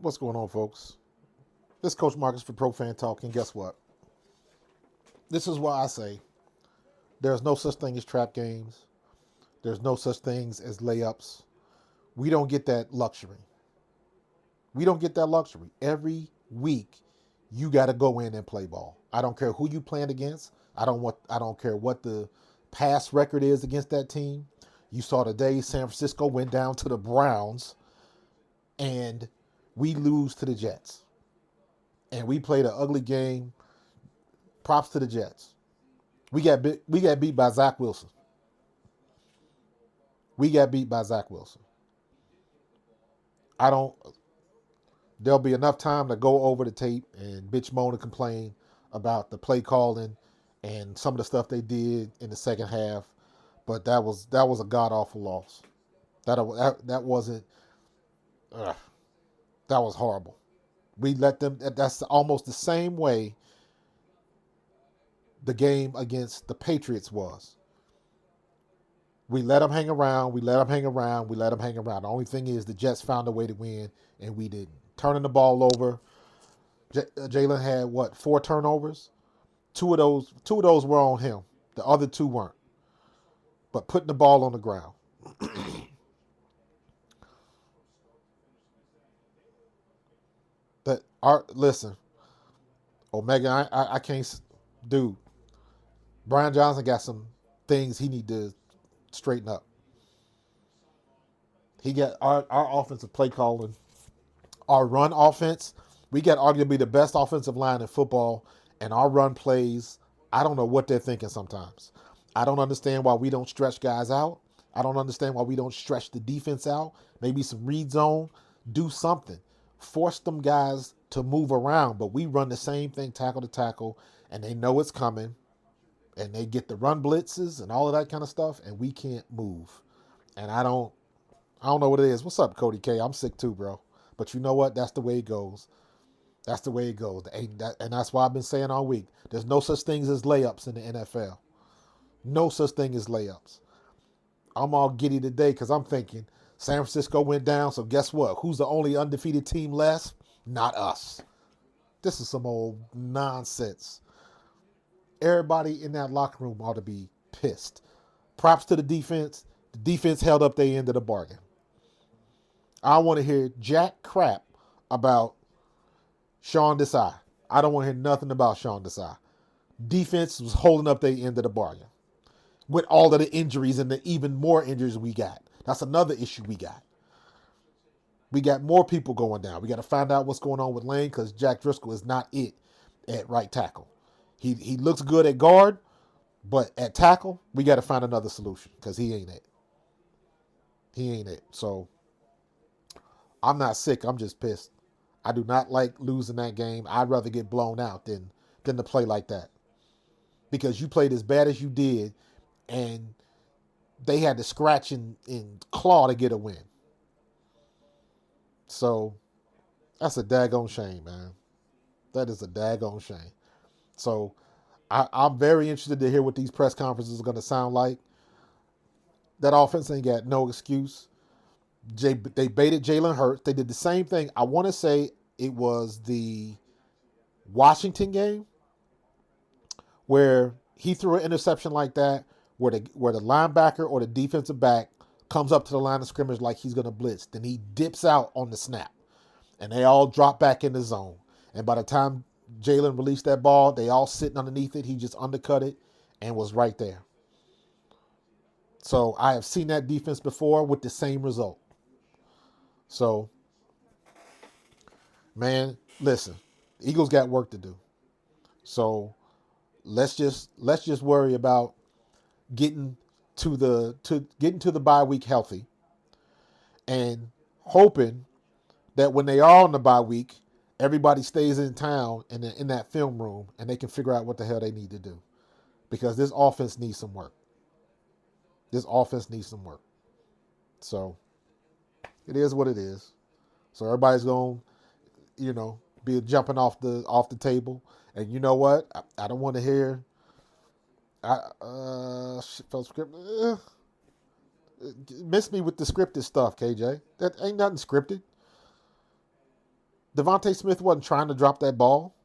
What's going on, folks? This is Coach Marcus for Pro Fan Talk, and guess what? This is why I say there's no such thing as trap games. There's no such things as layups. We don't get that luxury. We don't get that luxury. Every week, you got to go in and play ball. I don't care who you playing against. I don't care what the past record is against that team. You saw today San Francisco went down to the Browns, and we lose to the Jets. And we played an ugly game. Props to the Jets. We got beat by Zach Wilson. We got beat by Zach Wilson. I don't. There'll be enough time to go over the tape and bitch, moan, and complain about the play calling and some of the stuff they did in the second half. But that was a god awful loss. That wasn't. Ugh, that was horrible. We let them. That's almost the same way the game against the Patriots was. We let them hang around. We let them hang around. We let them hang around. The only thing is the Jets found a way to win, and we didn't. Turning the ball over. Jalen had what, 4 turnovers? Two of those were on him. The other 2 weren't. But putting the ball on the ground. Listen, Omega, I can't, dude. Brian Johnson got some things he need to straighten up. He got our offensive play calling, our run offense. We got arguably the best offensive line in football, and our run plays. I don't know what they're thinking sometimes. I don't understand why we don't stretch guys out. I don't understand why we don't stretch the defense out. Maybe some read zone, do something. Force them guys to move around, but we run the same thing tackle to tackle, and they know it's coming, and they get the run blitzes and all of that kind of stuff, and we can't move. And I don't know what it is. What's up, Cody K? I'm sick too, bro. But you know what? That's the way it goes. That's the way it goes. And that's why I've been saying all week. There's no such things as layups in the NFL. No such thing as layups. I'm all giddy today because I'm thinking San Francisco went down, so guess what? Who's the only undefeated team left? Not us. This is some old nonsense. Everybody in that locker room ought to be pissed. Props to the defense. The defense held up their end of the bargain. I want to hear jack crap about Sean Desai. I don't want to hear nothing about Sean Desai. Defense was holding up their end of the bargain with all of the injuries and the even more injuries we got. That's another issue we got. We got more people going down. We got to find out what's going on with Lane because Jack Driscoll is not it at right tackle. He looks good at guard, but at tackle, we got to find another solution because he ain't it. He ain't it. So I'm not sick. I'm just pissed. I do not like losing that game. I'd rather get blown out than to play like that. Because you played as bad as you did, and they had to scratch and claw to get a win. So that's a daggone shame, man. That is a daggone shame. So I'm very interested to hear what these press conferences are going to sound like. That offense ain't got no excuse. They baited Jalen Hurts. They did the same thing. I want to say it was the Washington game where he threw an interception like that, where the linebacker or the defensive back comes up to the line of scrimmage like he's going to blitz. Then he dips out on the snap, and they all drop back in the zone. And by the time Jalen released that ball, they all sitting underneath it. He just undercut it and was right there. So I have seen that defense before with the same result. So, man, listen, the Eagles got work to do. So let's just worry about getting to the bye week healthy and hoping that when they are on the bye week, everybody stays in town and in that film room and they can figure out what the hell they need to do. Because this offense needs some work. This offense needs some work. So it is what it is. So everybody's going, be jumping off the table. And you know what? I don't want to hear felt script. Miss me with the scripted stuff, KJ. That ain't nothing scripted. Devontae Smith wasn't trying to drop that ball.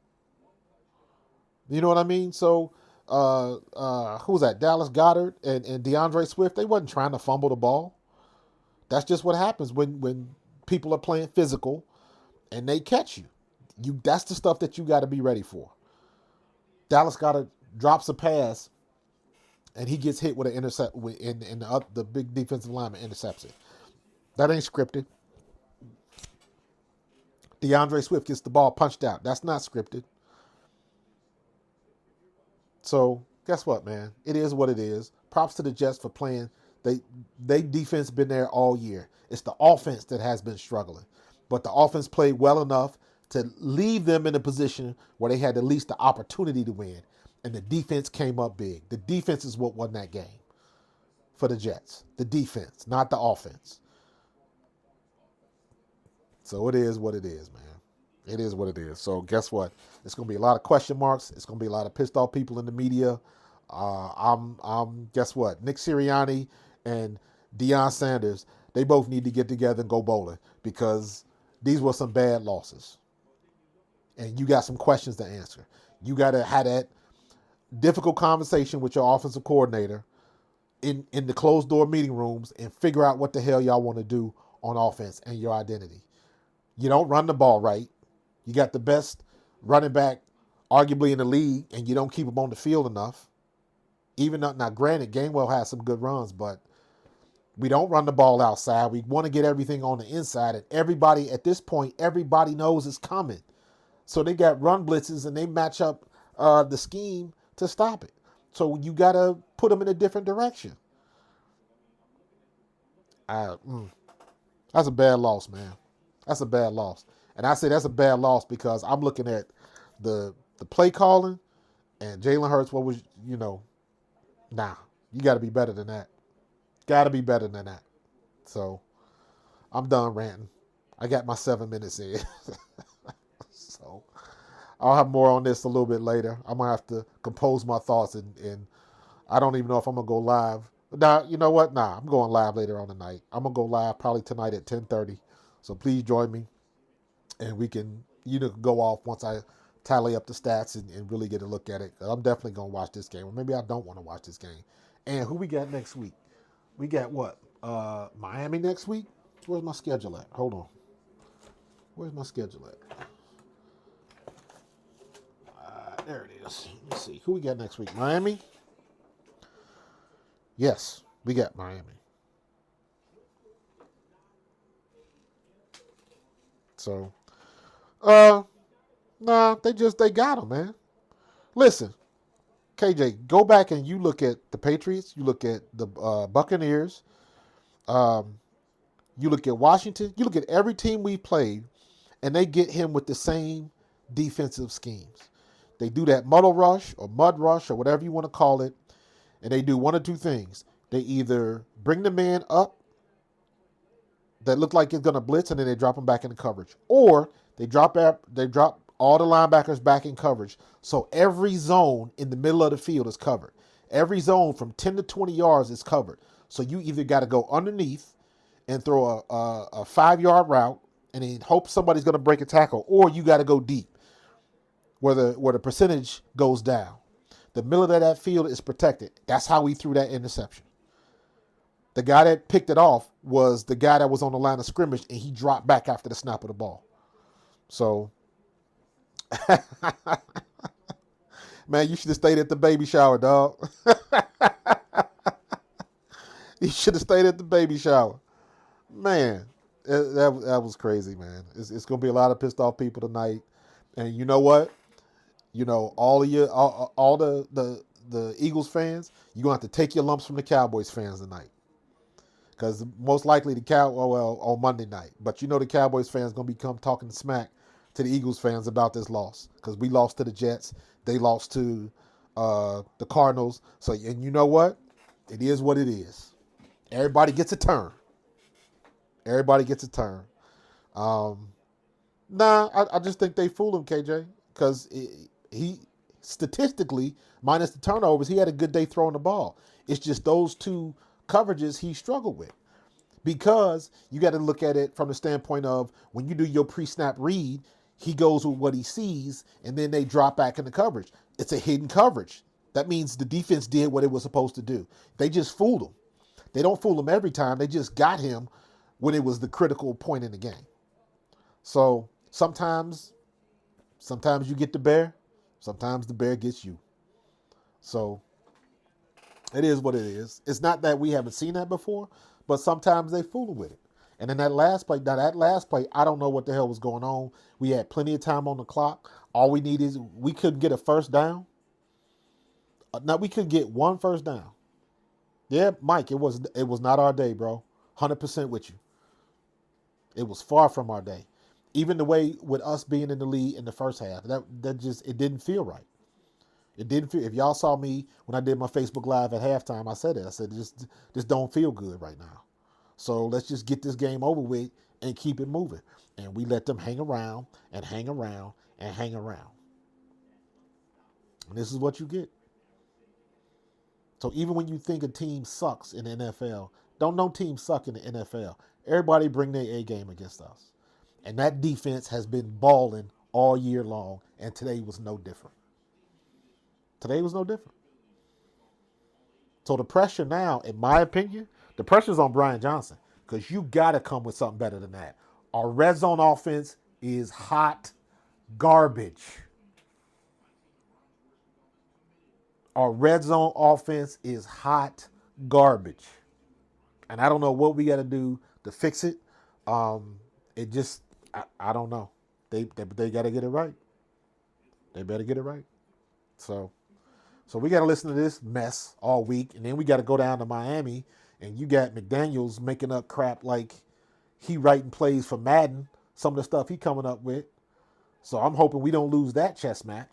You know what I mean? So who was that? Dallas Goddard and DeAndre Swift, they wasn't trying to fumble the ball. That's just what happens when people are playing physical and they catch you. That's the stuff that you got to be ready for. Dallas Goddard drops a pass and he gets hit with an intercept and the big defensive lineman intercepts it. That ain't scripted. DeAndre Swift gets the ball punched out. That's not scripted. So guess what, man? It is what it is. Props to the Jets for playing. They defense been there all year. It's the offense that has been struggling. But the offense played well enough to leave them in a position where they had at least the opportunity to win. And the defense came up big. The defense is what won that game for the Jets. The defense, not the offense. So it is what it is, man. It is what it is. So guess what? It's going to be a lot of question marks. It's going to be a lot of pissed off people in the media. Guess what? Nick Sirianni and Deion Sanders, they both need to get together and go bowling because these were some bad losses. And you got some questions to answer. You got to have that difficult conversation with your offensive coordinator in the closed door meeting rooms and figure out what the hell y'all want to do on offense and your identity. You don't run the ball right. You got the best running back arguably in the league and you don't keep him on the field enough. Even though, now granted, Gainwell has some good runs, but we don't run the ball outside. We want to get everything on the inside. And everybody, at this point, everybody knows it's coming. So they got run blitzes and they match up the scheme to stop it. So you got to put them in a different direction. That's a bad loss, man. That's a bad loss. And I say that's a bad loss because I'm looking at the play calling and Jalen Hurts, what was, nah, you got to be better than that. Got to be better than that. So I'm done ranting. I got my 7 minutes in. So I'll have more on this a little bit later. I'm going to have to compose my thoughts and I don't even know if I'm going to go live. Nah, you know what? Nah, I'm going live later on tonight. I'm going to go live probably tonight at 10:30. So please join me and we can, go off once I tally up the stats and really get a look at it. I'm definitely going to watch this game. Or maybe I don't want to watch this game. And who we got next week? We got what? Miami next week? Where's my schedule at? Hold on. Where's my schedule at? There it is. Let's see. Who we got next week? Miami? Yes, we got Miami. So, nah, they got them, man. Listen, KJ, go back and you look at the Patriots, you look at the Buccaneers, you look at Washington, you look at every team we played, and they get him with the same defensive schemes. They do that muddle rush or mud rush or whatever you want to call it, and they do one or two things. They either bring the man up that look like it's going to blitz, and then they drop him back into coverage, or they drop all the linebackers back in coverage. So every zone in the middle of the field is covered. Every zone from 10 to 20 yards is covered. So you either got to go underneath and throw a 5-yard route and then hope somebody's going to break a tackle, or you got to go deep where the percentage goes down. The middle of that field is protected. That's how we threw that interception. The guy that picked it off was the guy that was on the line of scrimmage, and he dropped back after the snap of the ball. So, man, you should have stayed at the baby shower, dog. You should have stayed at the baby shower. Man, that was crazy, man. It's going to be a lot of pissed off people tonight. And you know what? All of you, all the Eagles fans, you're going to have to take your lumps from the Cowboys fans tonight. Because most likely on Monday night. But the Cowboys fans going to become talking smack to the Eagles fans about this loss. Because we lost to the Jets. They lost to the Cardinals. So, and you know what? It is what it is. Everybody gets a turn. Everybody gets a turn. I just think they fooled him, KJ. Because he, statistically, minus the turnovers, he had a good day throwing the ball. It's just those two coverages he struggled with, because you got to look at it from the standpoint of when you do your pre-snap read, He goes with what he sees, and then they drop back into coverage. It's a hidden coverage. That means the defense did what it was supposed to do. They just fooled him. They don't fool him every time. They just got him when it was the critical point in the game. So sometimes you get the bear, sometimes the bear gets you. So it is what it is. It's not that we haven't seen that before, but sometimes they fool with it. And then that last play, I don't know what the hell was going on. We had plenty of time on the clock. All we need is we couldn't get a first down. Now we could get one first down. Yeah, Mike, it was not our day, bro. 100% with you. It was far from our day. Even the way with us being in the lead in the first half, that just it didn't feel right. It didn't feel. If y'all saw me when I did my Facebook Live at halftime, I said it. I said just don't feel good right now. So let's just get this game over with and keep it moving. And we let them hang around and hang around and hang around. And this is what you get. So even when you think a team sucks in the NFL, don't no team suck in the NFL. Everybody bring their A game against us. And that defense has been balling all year long, and today was no different. Today was no different. So the pressure now, in my opinion, the pressure's on Brian Johnson because you got to come with something better than that. Our red zone offense is hot garbage. Our red zone offense is hot garbage. And I don't know what we got to do to fix it. It just, I don't know. They got to get it right. They better get it right. So we got to listen to this mess all week. And then we got to go down to Miami. And you got McDaniels making up crap like he writing plays for Madden. Some of the stuff he coming up with. So I'm hoping we don't lose that chess match.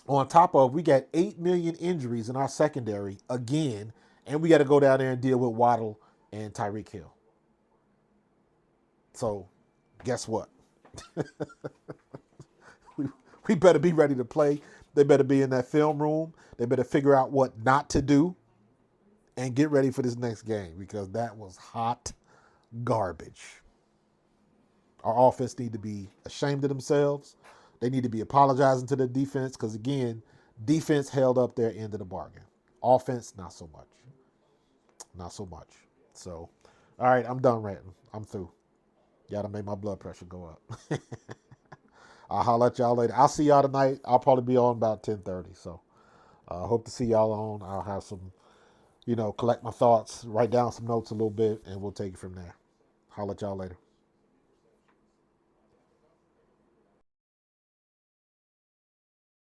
On top of, we got 8 million injuries in our secondary again, and we got to go down there and deal with Waddle and Tyreek Hill. So, guess what? we better be ready to play. They better be in that film room. They better figure out what not to do and get ready for this next game because that was hot garbage. Our offense need to be ashamed of themselves. They need to be apologizing to the defense because, again, defense held up their end of the bargain. Offense, not so much. Not so much. So, all right, I'm done ranting. I'm through. Y'all done made my blood pressure go up. I'll holler at y'all later. I'll see y'all tonight. I'll probably be on about 10:30. So, I hope to see y'all on. I'll have some, collect my thoughts, write down some notes a little bit, and we'll take it from there. Holler at y'all later.